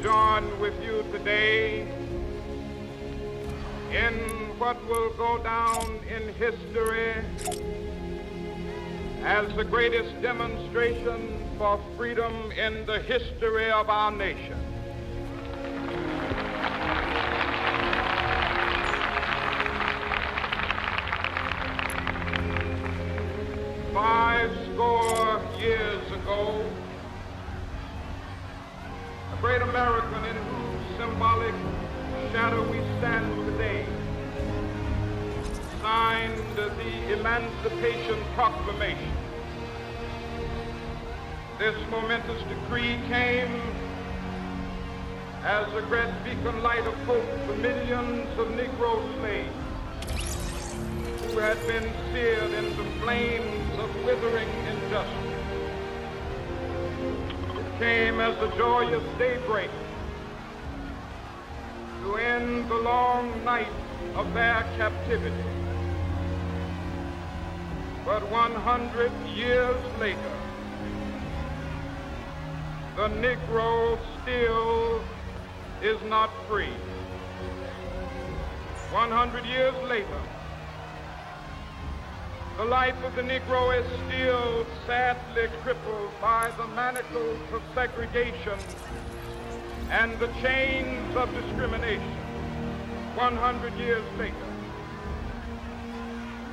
join with you today in what will go down in history as the greatest demonstration for freedom in the history of our nation. Years ago, a great American in whose symbolic shadow we stand today signed the Emancipation Proclamation. This momentous decree came as a great beacon light of hope for millions of Negro slaves who had been seared in the flames of withering injustice. It came as a joyous daybreak to end the long night of their captivity. But 100 years later, the Negro still is not free. 100 years later, the life of the Negro is still sadly crippled by the manacles of segregation and the chains of discrimination. 100 years later,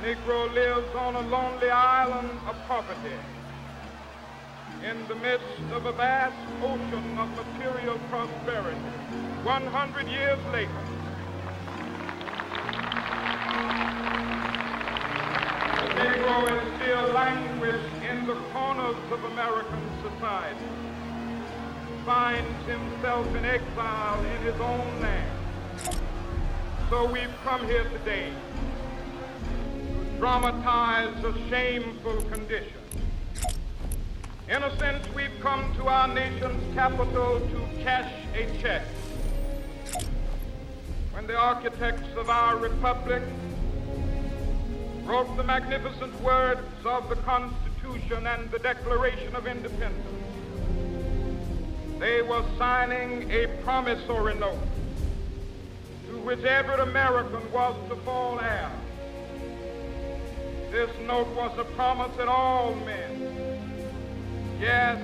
Negro lives on a lonely island of poverty in the midst of a vast ocean of material prosperity. 100 years later, the Negro is still languished in the corners of American society, finds himself in exile in his own land. So we've come here today to dramatize a shameful condition. In a sense, we've come to our nation's capital to cash a check. When the architects of our republic wrote the magnificent words of the Constitution and the Declaration of Independence, they were signing a promissory note to which every American was to fall heir. This note was a promise that all men, yes,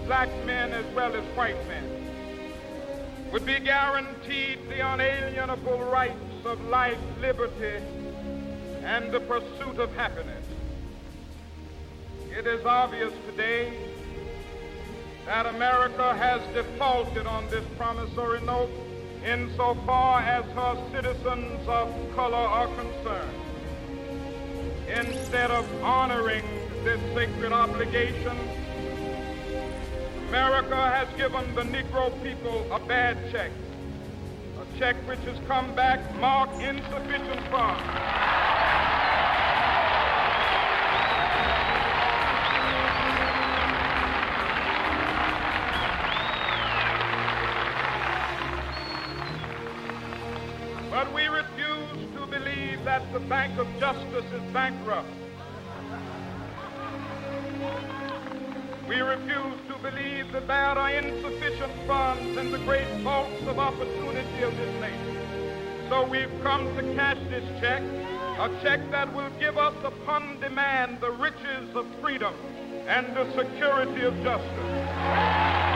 black men as well as white men, would be guaranteed the unalienable rights of life, liberty, and the pursuit of happiness. It is obvious today that America has defaulted on this promissory note insofar as her citizens of color are concerned. Instead of honoring this sacred obligation, America has given the Negro people a bad check, a check which has come back marked insufficient funds. But we refuse to believe that the Bank of Justice is bankrupt. We refuse to believe that there are insufficient funds in the great vaults of opportunity of this nation. So we've come to cash this check, a check that will give us upon demand the riches of freedom and the security of justice.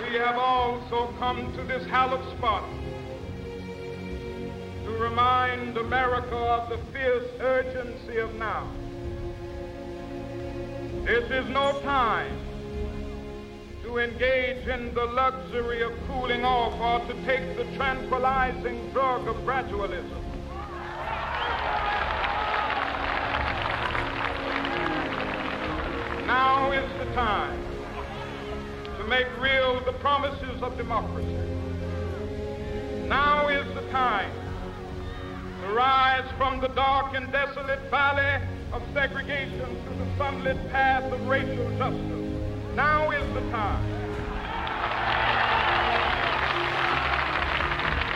We have also come to this hallowed spot to remind America of the fierce urgency of now. This is no time to engage in the luxury of cooling off or to take the tranquilizing drug of gradualism. Now is the time to make real the promises of democracy. Now is the time to rise from the dark and desolate valley of segregation to the sunlit path of racial justice. Now is the time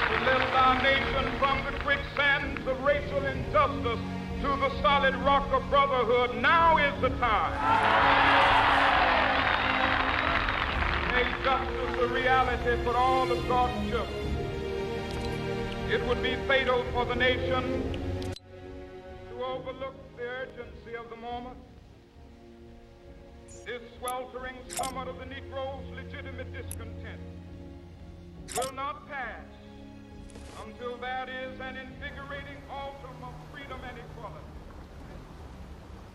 to lift our nation from the quicksands of racial injustice to the solid rock of brotherhood, now is the time. Make justice a reality for all of God's children. It would be fatal for the nation to overlook the urgency of the moment. This sweltering summer of the Negro's legitimate discontent will not pass until there is an invigorating autumn of freedom and equality.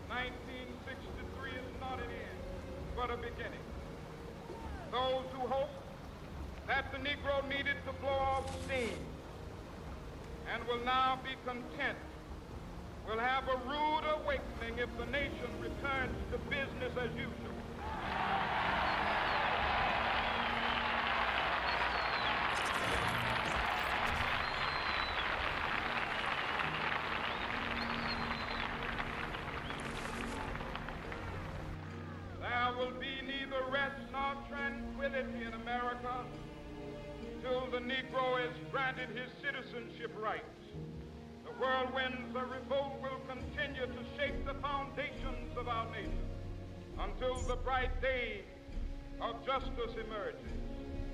1963 is not an end, but a beginning. Those who hope that the Negro needed to blow off steam and will now be content will have a rude awakening if the nation returns to business as usual. There will be neither rest nor tranquility in America till the Negro is granted his citizenship rights. The whirlwinds of revolt will continue to shake the foundations of our nation until the bright day of justice emerges.